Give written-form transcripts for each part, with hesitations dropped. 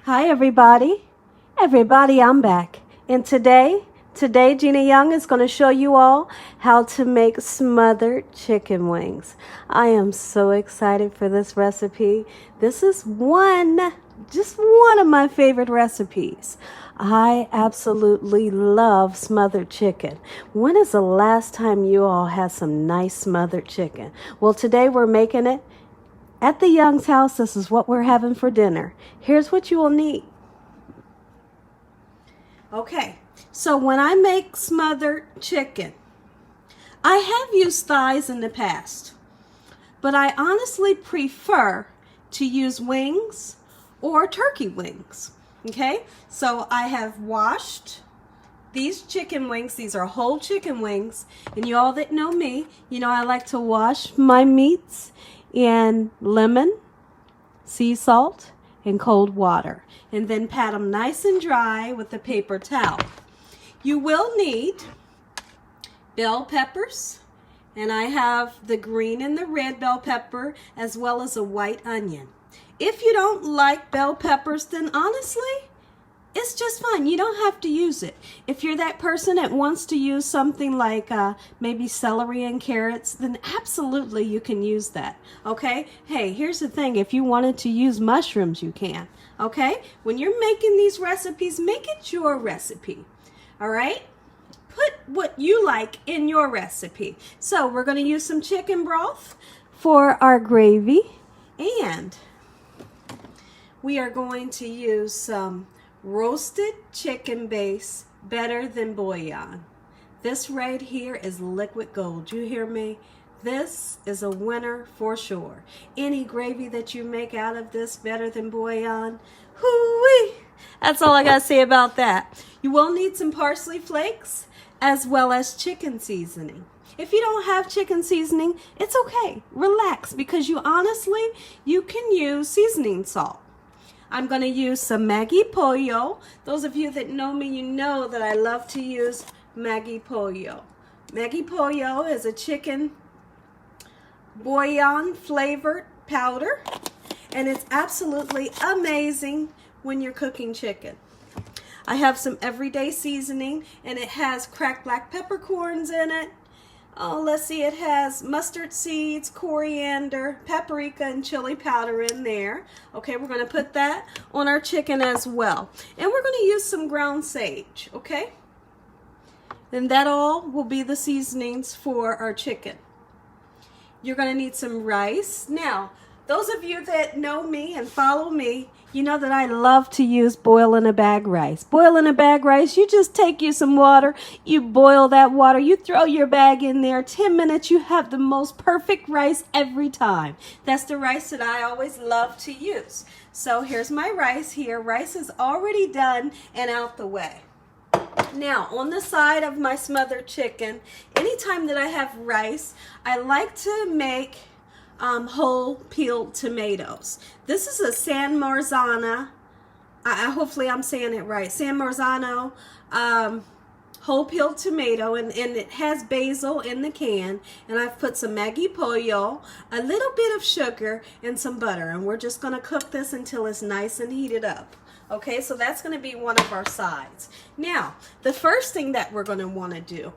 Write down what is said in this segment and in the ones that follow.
Hi everybody. Everybody, I'm back. And today Gina Young is going to show you all how to make smothered chicken wings. I am so excited for this recipe. This is just one of my favorite recipes. I absolutely love smothered chicken. When is the last time you all had some nice smothered chicken? Well, today we're making it at the Young's house. This is what we're having for dinner. Here's what you will need. Okay, so when I make smothered chicken, I have used thighs in the past, but I honestly prefer to use wings or turkey wings. Okay, so I have washed these chicken wings. These are whole chicken wings, and you all that know me, you know I like to wash my meats in lemon, sea salt, and cold water, and then pat them nice and dry with a paper towel. You will need bell peppers, and I have the green and the red bell pepper as well as a white onion. If you don't like bell peppers, then honestly, it's just fine. You don't have to use it. If you're that person that wants to use something like maybe celery and carrots, then absolutely you can use that. Okay? Hey, here's the thing. If you wanted to use mushrooms, you can. Okay? When you're making these recipes, make it your recipe. All right? Put what you like in your recipe. So we're going to use some chicken broth for our gravy, and we are going to use some roasted chicken base, better than bouillon. This right here is liquid gold. You hear me? This is a winner for sure. Any gravy that you make out of this better than bouillon, hoo-wee! That's all I got to say about that. You will need some parsley flakes as well as chicken seasoning. If you don't have chicken seasoning, it's okay. Relax, because you can use seasoning salt. I'm going to use some Maggie pollo. Those of you that know me, you know that I love to use Maggie pollo. Maggie pollo is a chicken bouillon flavored powder, and it's absolutely amazing when you're cooking chicken. I have some everyday seasoning, and it has cracked black peppercorns in it. Oh, let's see, it has mustard seeds, coriander, paprika, and chili powder in there. Okay, we're going to put that on our chicken as well. And we're going to use some ground sage, okay? And that all will be the seasonings for our chicken. You're going to need some rice. Now, those of you that know me and follow me, you know that I love to use boil in a bag rice. Boil in a bag rice, you just take you some water, you boil that water, you throw your bag in there, 10 minutes, you have the most perfect rice every time. That's the rice that I always love to use. So here's my rice here. Rice is already done and out the way. Now, on the side of my smothered chicken, anytime that I have rice, I like to make whole peeled tomatoes. This is a San Marzano, hopefully I'm saying it right, San Marzano whole peeled tomato, and it has basil in the can, and I've put some Maggie pollo, a little bit of sugar, and some butter, and we're just going to cook this until it's nice and heated up. Okay, so that's going to be one of our sides. Now, the first thing that we're going to want to do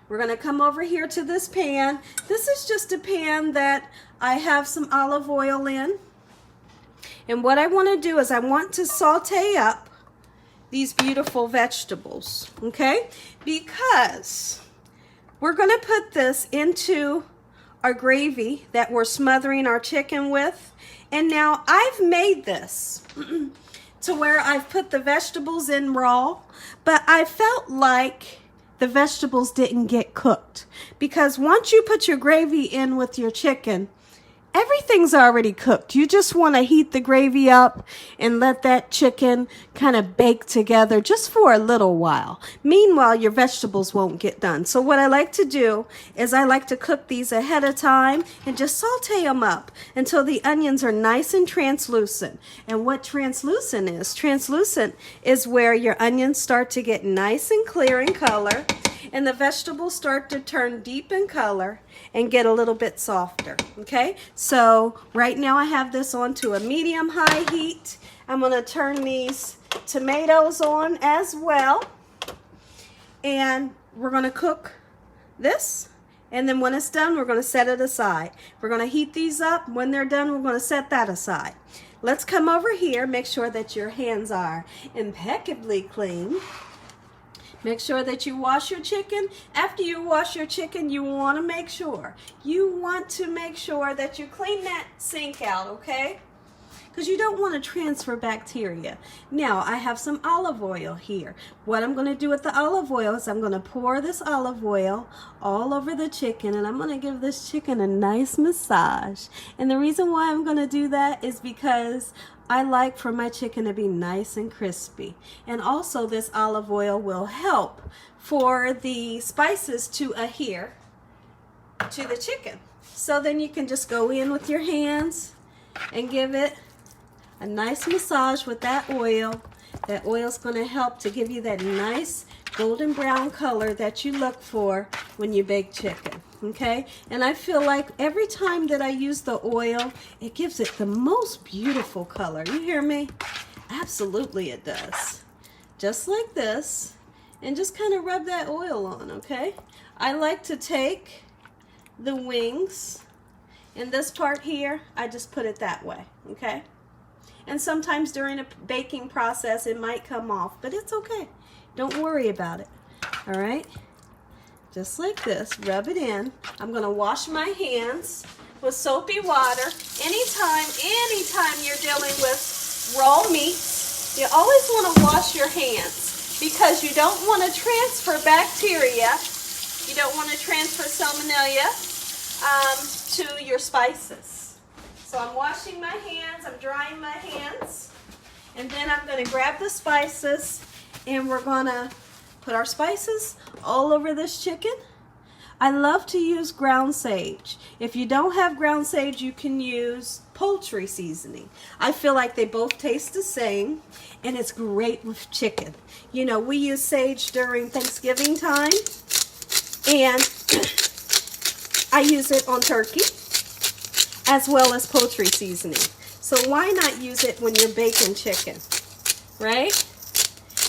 we're going to come over here to this pan. This is just a pan that I have some olive oil in. And what I want to do is I want to saute up these beautiful vegetables, okay? Because we're going to put this into our gravy that we're smothering our chicken with. And now I've made this to where I've put the vegetables in raw, but I felt like the vegetables didn't get cooked, because once you put your gravy in with your chicken, everything's already cooked. You just want to heat the gravy up and let that chicken kind of bake together just for a little while. Meanwhile, your vegetables won't get done. So what I like to do is I like to cook these ahead of time and just saute them up until the onions are nice and translucent. And what translucent is where your onions start to get nice and clear in color, and the vegetables start to turn deep in color and get a little bit softer. Okay, so right now I have this on to a medium-high heat. I'm going to turn these tomatoes on as well. And we're going to cook this. And then when it's done, we're going to set it aside. We're going to heat these up. When they're done, we're going to set that aside. Let's come over here. Make sure that your hands are impeccably clean. Make sure that you wash your chicken. After you wash your chicken, you want to make sure that you clean that sink out, okay? Because you don't want to transfer bacteria. Now, I have some olive oil here. What I'm going to do with the olive oil is I'm going to pour this olive oil all over the chicken, and I'm going to give this chicken a nice massage. And the reason why I'm going to do that is because I like for my chicken to be nice and crispy. And also this olive oil will help for the spices to adhere to the chicken. So then you can just go in with your hands and give it a nice massage with that oil. That oil's going to help to give you that nice golden brown color that you look for when you bake chicken. Okay, and I feel like every time that I use the oil, it gives it the most beautiful color. You hear me? Absolutely it does. Just like this, and just kind of rub that oil on, okay? I like to take the wings, and this part here, I just put it that way, okay? And sometimes during a baking process, it might come off, but it's okay. Don't worry about it, all right? Just like this, rub it in. I'm going to wash my hands with soapy water. Anytime you're dealing with raw meat, you always want to wash your hands because you don't want to transfer bacteria. You don't want to transfer salmonella to your spices. So I'm washing my hands, I'm drying my hands, and then I'm going to grab the spices and we're going to put our spices all over this chicken. I love to use ground sage. If you don't have ground sage, you can use poultry seasoning. I feel like they both taste the same, and it's great with chicken. You know, we use sage during Thanksgiving time, and I use it on turkey as well as poultry seasoning. So why not use it when you're baking chicken, right?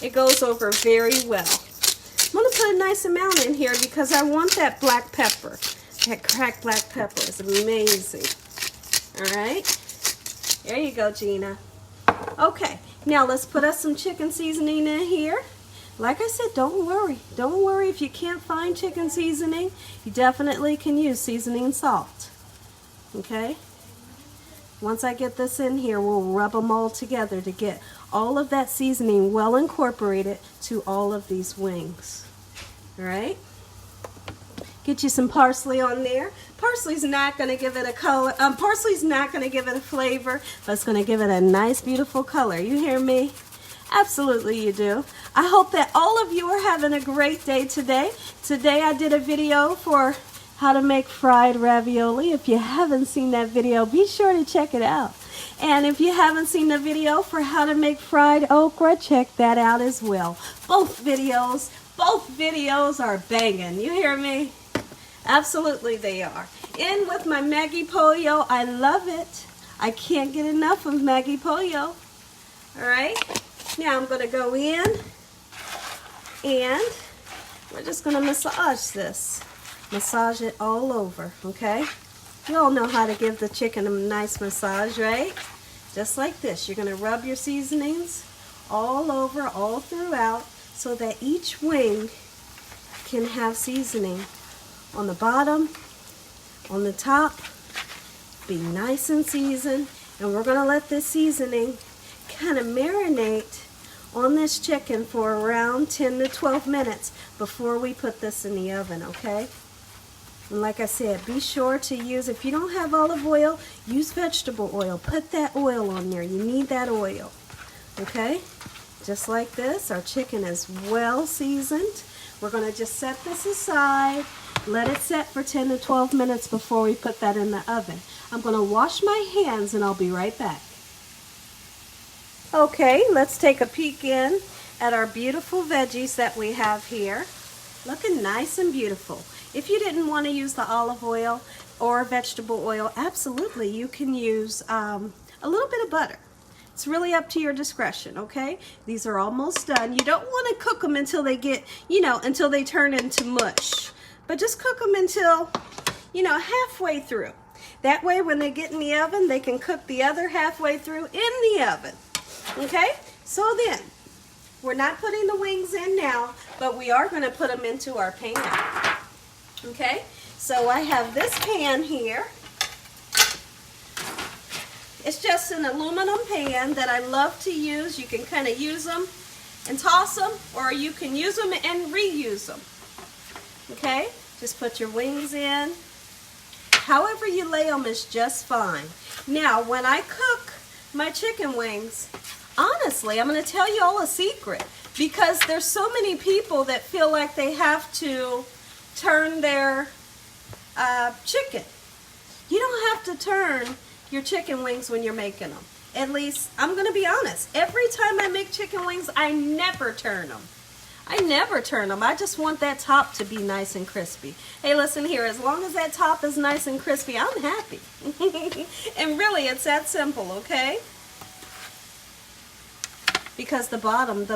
It goes over very well. I'm going to put a nice amount in here because I want that black pepper. That cracked black pepper is amazing. All right. There you go, Gina. Okay. Now let's put us some chicken seasoning in here. Like I said, don't worry. Don't worry if you can't find chicken seasoning. You definitely can use seasoning salt. Okay. Once I get this in here, we'll rub them all together to get all of that seasoning well incorporated to all of these wings. All right. Get you some parsley on there. Parsley's not going to give it a color. Parsley's not going to give it a flavor, but it's going to give it a nice, beautiful color. You hear me? Absolutely you do. I hope that all of you are having a great day today. Today I did a video for how to make fried ravioli. If you haven't seen that video, be sure to check it out. And if you haven't seen the video for how to make fried okra, check that out as well. Both videos are banging. You hear me? Absolutely they are. In with my Maggie pollo. I love it. I can't get enough of Maggie pollo. All right. Now I'm going to go in and we're just going to massage this. Massage it all over, okay? You all know how to give the chicken a nice massage, right? Just like this. You're going to rub your seasonings all over, all throughout, so that each wing can have seasoning on the bottom, on the top, be nice and seasoned. And we're going to let this seasoning kind of marinate on this chicken for around 10 to 12 minutes before we put this in the oven, okay? And like I said, be sure to use, if you don't have olive oil, use vegetable oil. Put that oil on there. You need that oil, okay? Just like this, our chicken is well seasoned. We're going to just set this aside, let it set for 10 to 12 minutes before we put that in the oven. I'm going to wash my hands and I'll be right back. Okay, let's take a peek in at our beautiful veggies that we have here. Looking nice and beautiful. If you didn't want to use the olive oil or vegetable oil, absolutely you can use a little bit of butter. It's really up to your discretion, okay? These are almost done. You don't want to cook them until they get, until they turn into mush. But just cook them until, halfway through. That way when they get in the oven, they can cook the other halfway through in the oven. Okay? So then, we're not putting the wings in now, but we are going to put them into our pan. Okay? So I have this pan here. It's just an aluminum pan that I love to use. You can kind of use them and toss them, or you can use them and reuse them. Okay? Just put your wings in. However you lay them is just fine. Now, when I cook my chicken wings, honestly, I'm going to tell you all a secret, because there's so many people that feel like they have to turn their chicken. You don't have to turn your chicken wings when you're making them. At least, I'm going to be honest. Every time I make chicken wings, I never turn them. I never turn them. I just want that top to be nice and crispy. Hey, listen here. As long as that top is nice and crispy, I'm happy. And really, it's that simple, okay? Because the bottom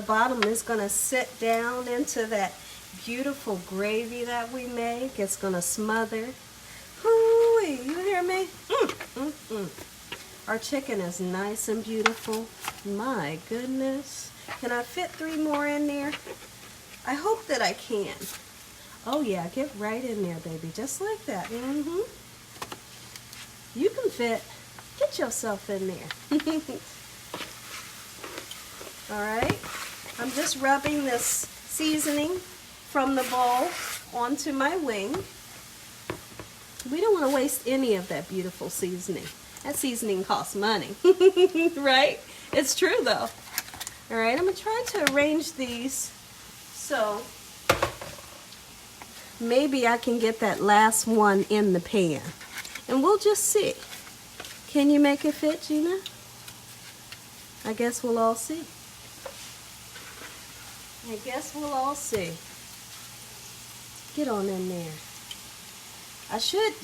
is going to sit down into that beautiful gravy that we make. It's going to smother. Hoo-wee, you hear me? Our chicken is nice and beautiful. My goodness. Can I fit 3 more in there? I hope that I can. Oh yeah, get right in there, baby. Just like that. You can fit. Get yourself in there. Alright. I'm just rubbing this seasoning from the bowl onto my wing. We don't want to waste any of that beautiful seasoning. That seasoning costs money. Right? It's true though. Alright, I'm going to try to arrange these so maybe I can get that last one in the pan. And we'll just see. Can you make it fit, Gina? I guess we'll all see. I guess we'll all see. Get on in there.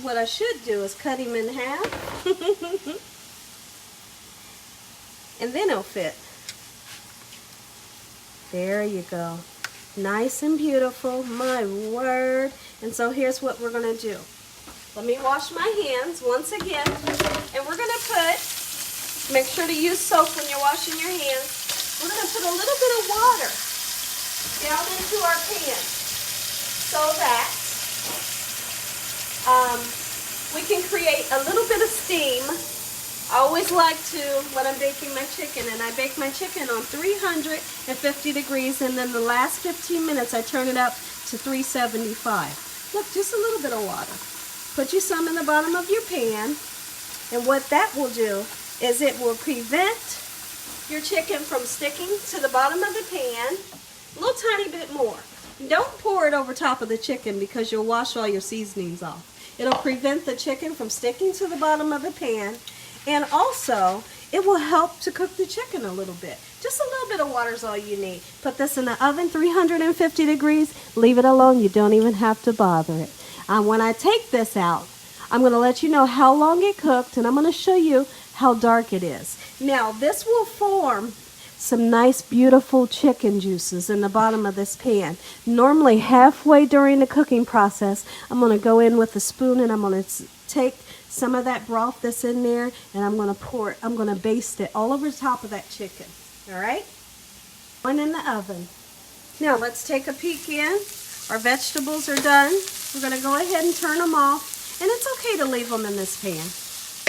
What I should do is cut him in half. And then it'll fit. There you go. Nice and beautiful, my word. And so here's what we're going to do. Let me wash my hands once again. And we're going to make sure to use soap when you're washing your hands. We're going to put a little bit of water down into our pan so that we can create a little bit of steam. I always like to, when I'm baking my chicken, and I bake my chicken on 350 degrees, and then the last 15 minutes I turn it up to 375. Look, just a little bit of water. Put you some in the bottom of your pan, and what that will do is it will prevent your chicken from sticking to the bottom of the pan a little tiny bit more. Don't pour it over top of the chicken because you'll wash all your seasonings off. It'll prevent the chicken from sticking to the bottom of the pan. And also, it will help to cook the chicken a little bit. Just a little bit of water is all you need. Put this in the oven, 350 degrees. Leave it alone. You don't even have to bother it. When I take this out, I'm going to let you know how long it cooked, and I'm going to show you how dark it is. Now, this will form some nice, beautiful chicken juices in the bottom of this pan. Normally, halfway during the cooking process, I'm going to go in with a spoon, and I'm going to take some of that broth that's in there, and I'm going to baste it all over the top of that chicken. Alright? One in the oven. Now let's take a peek in. Our vegetables are done. We're going to go ahead and turn them off. And it's okay to leave them in this pan.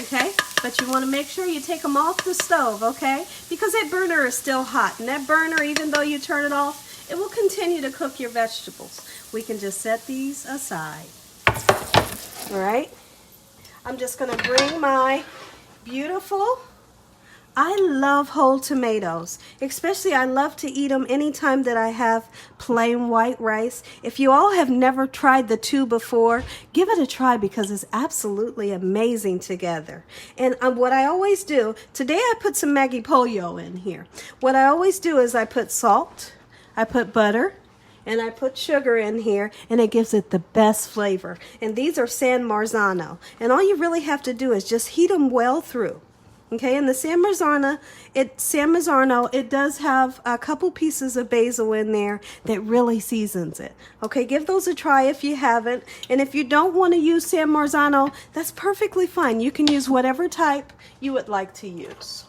Okay? But you want to make sure you take them off the stove, okay? Because that burner is still hot. And that burner, even though you turn it off, it will continue to cook your vegetables. We can just set these aside. Alright? I'm just going to bring my beautiful, I love whole tomatoes. Especially I love to eat them anytime that I have plain white rice. If you all have never tried the two before, give it a try because it's absolutely amazing together. And what I always do, today I put some Maggie pollo in here. What I always do is I put salt, I put butter, and I put sugar in here, and it gives it the best flavor. And these are San Marzano. And all you really have to do is just heat them well through. Okay, and the San Marzano, it does have a couple pieces of basil in there that really seasons it. Okay, give those a try if you haven't. And if you don't want to use San Marzano, that's perfectly fine. You can use whatever type you would like to use.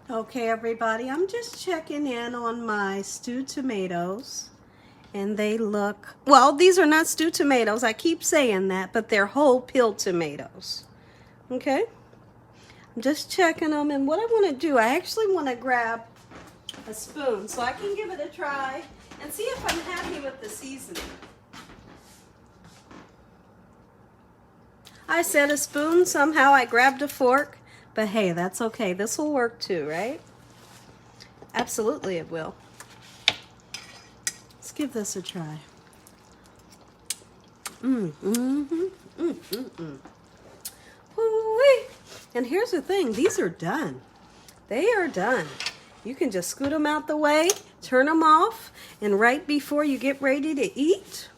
Okay, everybody, I'm just checking in on my stewed tomatoes. And they look, well, these are not stewed tomatoes. I keep saying that, but they're whole peeled tomatoes. Okay? I'm just checking them, and what I want to do, I actually want to grab a spoon so I can give it a try and see if I'm happy with the seasoning. I said a spoon, somehow I grabbed a fork, but hey, that's okay. This will work too, right? Absolutely it will. Let's give this a try. Woo-wee. And here's the thing, these are done. They are done. You can just scoot them out the way, turn them off, and right before you get ready to eat,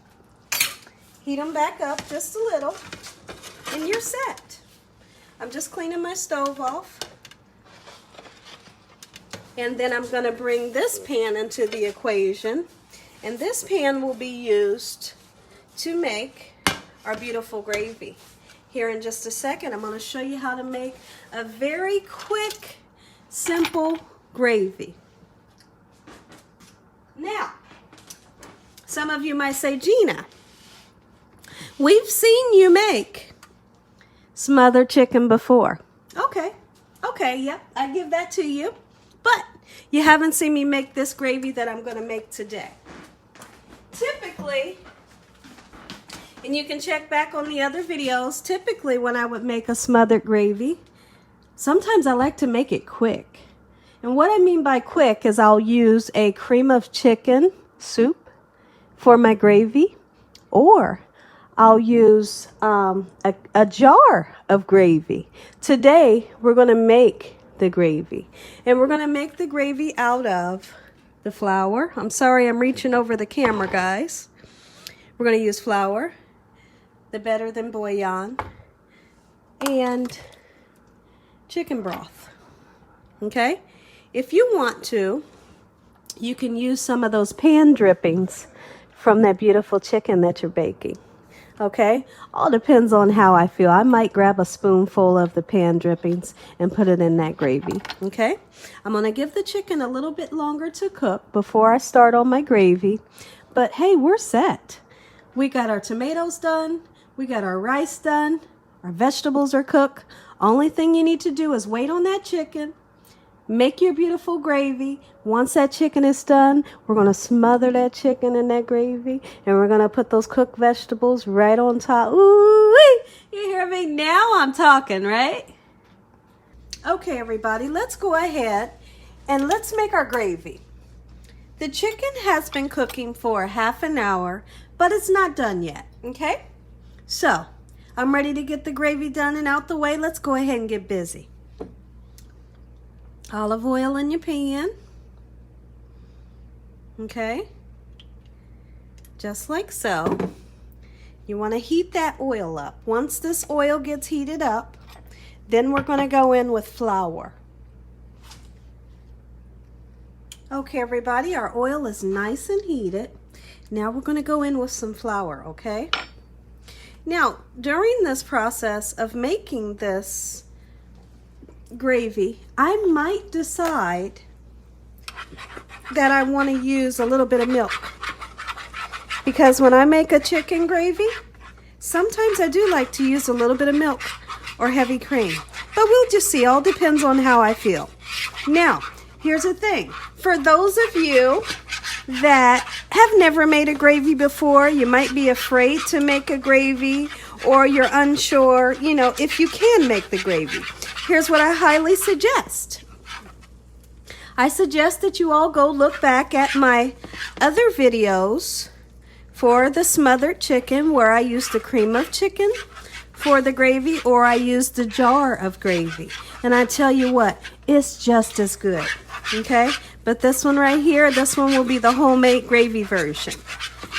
heat them back up just a little, and you're set. I'm just cleaning my stove off. And then I'm gonna bring this pan into the equation, and this pan will be used to make our beautiful gravy. Here in just a second, I'm going to show you how to make a very quick, simple gravy. Now, some of you might say, Gina, we've seen you make smothered chicken before. Okay, yep, I give that to you. But you haven't seen me make this gravy that I'm going to make today. Typically, and you can check back on the other videos, typically when I would make a smothered gravy, sometimes I like to make it quick. And what I mean by quick is I'll use a cream of chicken soup for my gravy, or I'll use a jar of gravy. Today, we're going to make the gravy. And we're going to make the gravy out of the flour. I'm sorry I'm reaching over the camera, guys. We're going to use flour, the better than bouillon, and chicken broth. Okay? If you want to, you can use some of those pan drippings from that beautiful chicken that you're baking. Okay? All depends on how I feel. I might grab a spoonful of the pan drippings and put it in that gravy. Okay? I'm going to give the chicken a little bit longer to cook before I start on my gravy. But hey, we're set. We got our tomatoes done. We got our rice done. Our vegetables are cooked. Only thing you need to do is wait on that chicken. Make your beautiful gravy. Once that chicken is done, we're going to smother that chicken in that gravy. And we're going to put those cooked vegetables right on top. Ooh-wee! You hear me? Now I'm talking, right? Okay, everybody, let's go ahead and let's make our gravy. The chicken has been cooking for half an hour, but it's not done yet, okay? So, I'm ready to get the gravy done and out the way. Let's go ahead and get busy. Olive oil in your pan. Okay? Just like so. You want to heat that oil up. Once this oil gets heated up, then we're going to go in with flour. Okay, everybody, our oil is nice and heated. Now we're going to go in with some flour, okay? Now, during this process of making this gravy, I might decide that I want to use a little bit of milk. Because when I make a chicken gravy, sometimes I do like to use a little bit of milk or heavy cream. But we'll just see. All depends on how I feel. Now, here's the thing. For those of you that have never made a gravy before, you might be afraid to make a gravy, or you're unsure, you know, if you can make the gravy. Here's what I highly suggest. I suggest that you all go look back at my other videos for the smothered chicken, where I used the cream of chicken for the gravy, or I used the jar of gravy. And I tell you what, it's just as good, okay? But this one right here, this one will be the homemade gravy version,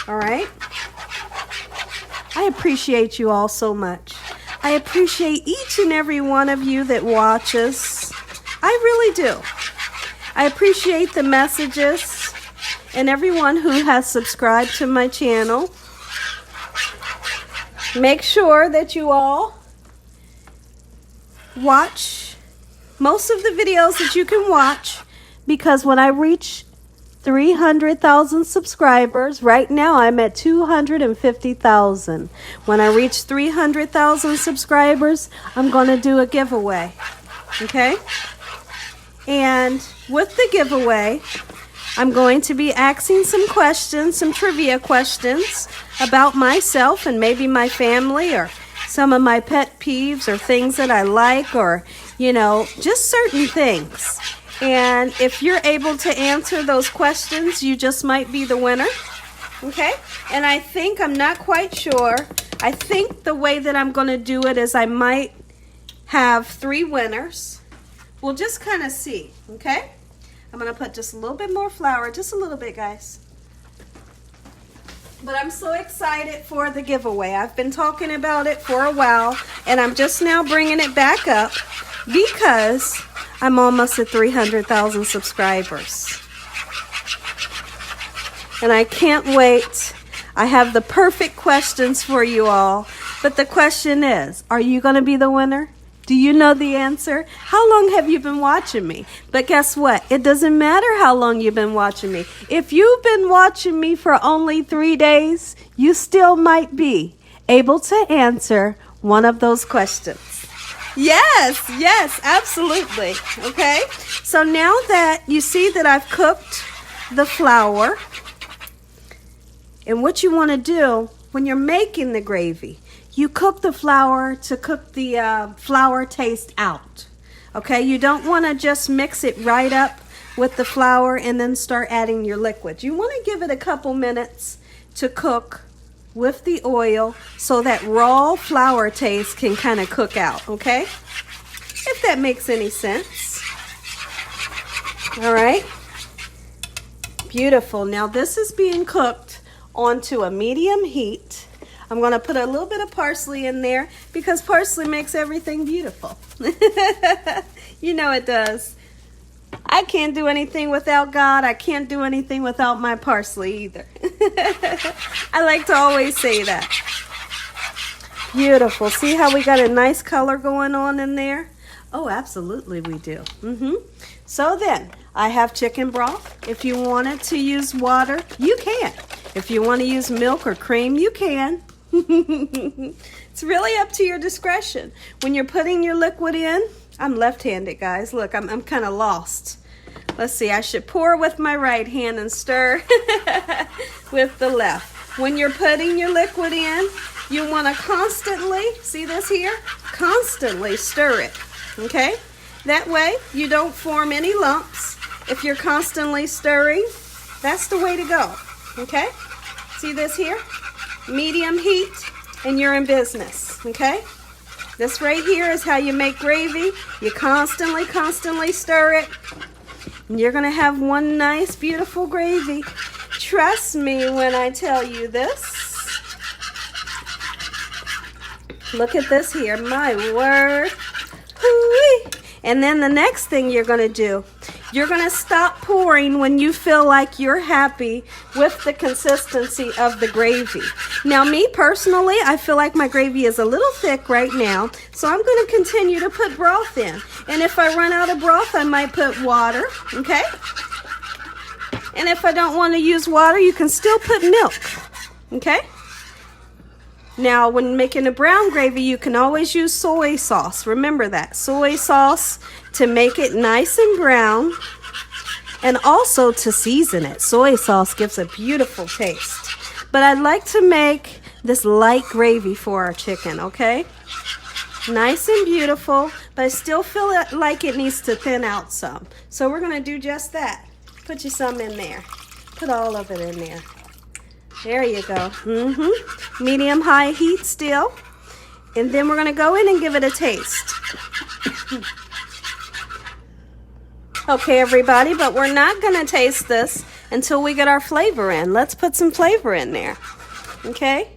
all right? I appreciate you all so much. I appreciate each and every one of you that watches. I really do. I appreciate the messages and everyone who has subscribed to my channel. Make sure that you all watch most of the videos that you can watch, because when I reach 300,000 subscribers, right now I'm at 250,000. When I reach 300,000 subscribers, I'm going to do a giveaway. Okay? And with the giveaway, I'm going to be asking some questions, some trivia questions about myself and maybe my family, or some of my pet peeves, or things that I like, or, you know, just certain things. And if you're able to answer those questions, you just might be the winner. Okay? And I think, I'm not quite sure, I think the way that I'm going to do it is I might have 3 winners. We'll just kind of see. Okay? I'm going to put just a little bit more flour, just a little bit, guys. But I'm so excited for the giveaway. I've been talking about it for a while, and I'm just now bringing it back up because I'm almost at 300,000 subscribers. And I can't wait. I have the perfect questions for you all. But the question is, are you going to be the winner? Do you know the answer? How long have you been watching me? But guess what? It doesn't matter how long you've been watching me. If you've been watching me for only 3 days, you still might be able to answer one of those questions. Yes, absolutely. Okay? So now that you see that I've cooked the flour, and what you want to do when you're making the gravy, you cook the flour to cook the flour taste out. Okay, you don't want to just mix it right up with the flour and then start adding your liquid. You want to give it a couple minutes to cook with the oil so that raw flour taste can kind of cook out. Okay, if that makes any sense. All right, beautiful. Now this is being cooked onto a medium heat. I'm going to put a little bit of parsley in there because parsley makes everything beautiful. You know it does. I can't do anything without God. I can't do anything without my parsley either. I like to always say that. Beautiful. See how we got a nice color going on in there? Oh, absolutely we do. So then, I have chicken broth. If you wanted to use water, you can. If you want to use milk or cream, you can. It's really up to your discretion. When you're putting your liquid in, I'm left-handed, guys. Look, I'm kind of lost. Let's see, I should pour with my right hand and stir with the left. When you're putting your liquid in, you want to constantly, see this here? Constantly stir it, okay? That way you don't form any lumps. If you're constantly stirring, that's the way to go, okay? See this here? Medium heat, and you're in business, okay? This right here is how you make gravy. You constantly stir it, and you're gonna have one nice, beautiful gravy. Trust me when I tell you this. Look at this here, my word. Hoo-wee. And then the next thing you're gonna do, you're going to stop pouring when you feel like you're happy with the consistency of the gravy. Now, me personally, I feel like my gravy is a little thick right now, so I'm going to continue to put broth in. And if I run out of broth, I might put water, okay? And if I don't want to use water, you can still put milk, okay? Now, when making a brown gravy, you can always use soy sauce. Remember that. Soy sauce to make it nice and brown, and also to season it. Soy sauce gives a beautiful taste. But I'd like to make this light gravy for our chicken, okay? Nice and beautiful, but I still feel like it needs to thin out some. So we're going to do just that. Put you some in there. Put all of it in there. There you go. Medium-high heat still. And then we're going to go in and give it a taste. Okay, everybody, but we're not going to taste this until we get our flavor in. Let's put some flavor in there. Okay?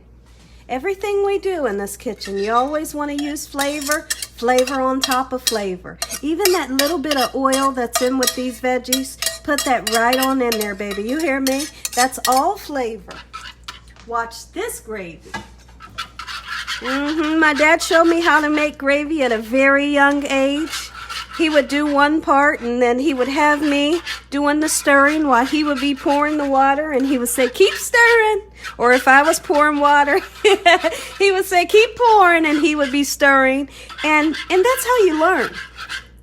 Everything we do in this kitchen, you always want to use flavor, flavor on top of flavor. Even that little bit of oil that's in with these veggies, put that right on in there, baby. You hear me? That's all flavor. Watch this gravy. My dad showed me how to make gravy at a very young age. He would do one part and then he would have me doing the stirring while he would be pouring the water, and he would say, keep stirring. Or if I was pouring water, he would say, keep pouring, and he would be stirring. And that's how you learn.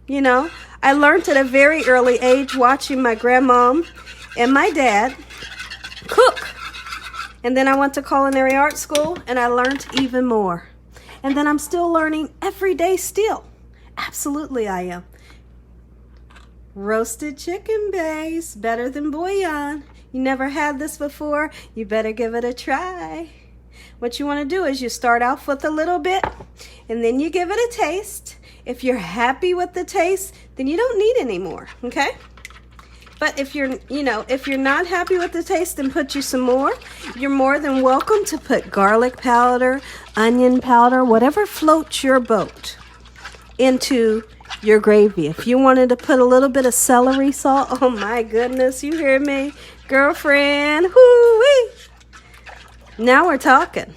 You know, I learned at a very early age watching my grandmom and my dad cook. And then I went to culinary art school and I learned even more. And then I'm still learning every day still. Absolutely I am. Roasted chicken base, better than bouillon. You never had this before? You better give it a try. What you want to do is you start off with a little bit and then you give it a taste. If you're happy with the taste, then you don't need any more, okay? But if you're not happy with the taste, then put you some more. You're more than welcome to put garlic powder, onion powder, whatever floats your boat into your gravy. If you wanted to put a little bit of celery salt, oh my goodness, you hear me, girlfriend? Whoo-wee. Now we're talking.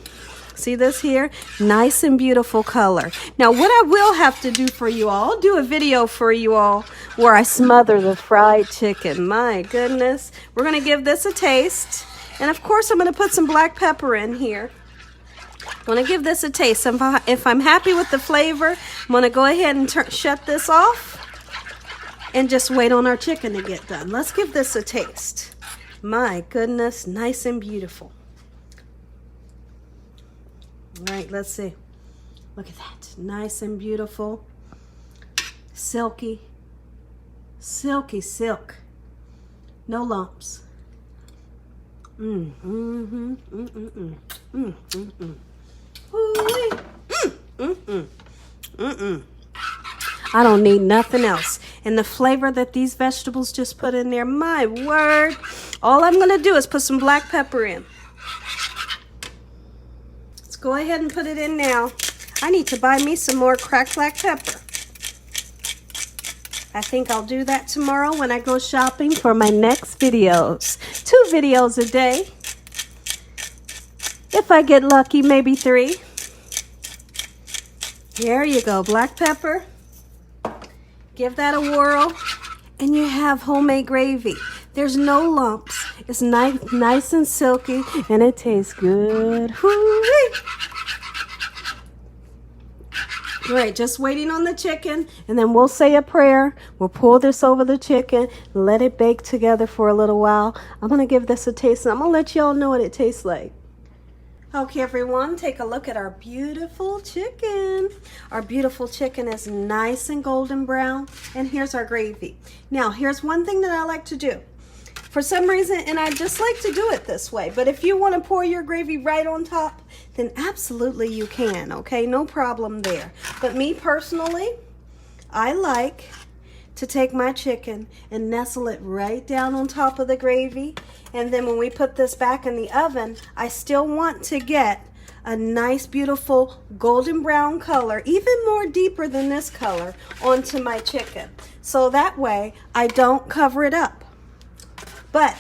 See this here? Nice and beautiful color. Now what I will have to do for you all, I'll do a video for you all where I smother the fried chicken. My goodness. We're going to give this a taste. And of course I'm going to put some black pepper in here. I'm going to give this a taste. If I'm happy with the flavor, I'm going to go ahead and shut this off and just wait on our chicken to get done. Let's give this a taste. My goodness, nice and beautiful. All right, let's see. Look at that. Nice and beautiful. Silky. Silky silk. No lumps. I don't need nothing else. And the flavor that these vegetables just put in there, my word. All I'm going to do is put some black pepper in. Let's go ahead and put it in now. I need to buy me some more cracked black pepper. I think I'll do that tomorrow when I go shopping for my next videos. 2 videos a day. If I get lucky, maybe 3. There you go, black pepper. Give that a whirl, and you have homemade gravy. There's no lumps. It's nice and silky, and it tastes good. Hoo-wee. All right, just waiting on the chicken, and then we'll say a prayer. We'll pour this over the chicken, let it bake together for a little while. I'm going to give this a taste, and I'm going to let y'all know what it tastes like. Okay, everyone, take a look at our beautiful chicken. Our beautiful chicken is nice and golden brown, and here's our gravy. Now, here's one thing that I like to do. For some reason, and I just like to do it this way, but if you want to pour your gravy right on top, then absolutely you can, okay? No problem there. But me personally, I like to take my chicken and nestle it right down on top of the gravy. And then when we put this back in the oven, I still want to get a nice, beautiful golden brown color, even more deeper than this color, onto my chicken. So that way I don't cover it up. But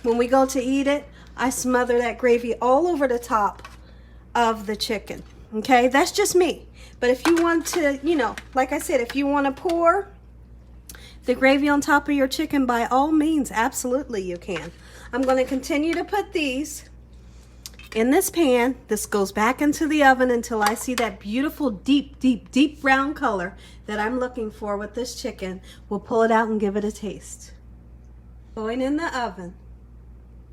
when we go to eat it, I smother that gravy all over the top of the chicken. Okay, that's just me. But if you want to, you know, like I said, if you want to pour the gravy on top of your chicken, by all means, absolutely you can. I'm going to continue to put these in this pan. This goes back into the oven until I see that beautiful deep brown color that I'm looking for with this chicken. We'll pull it out and give it a taste. Going in the oven.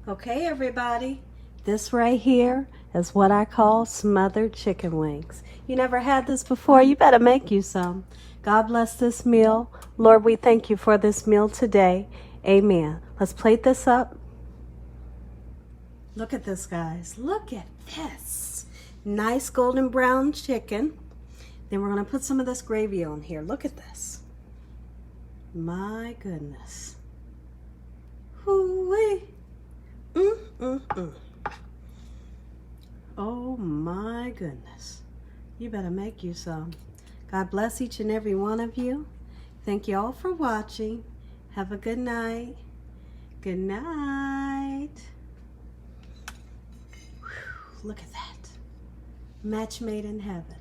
Okay, everybody, this right here is what I call smothered chicken wings. You never had this before? You better make you some. God bless this meal. Lord, we thank you for this meal today. Amen. Let's plate this up. Look at this, guys. Look at this. Nice golden brown chicken. Then we're going to put some of this gravy on here. Look at this. My goodness. Hoo-wee. Oh my goodness. You better make you some. God bless each and every one of you. Thank you all for watching. Have a good night. Good night. Whew, look at that. Match made in heaven.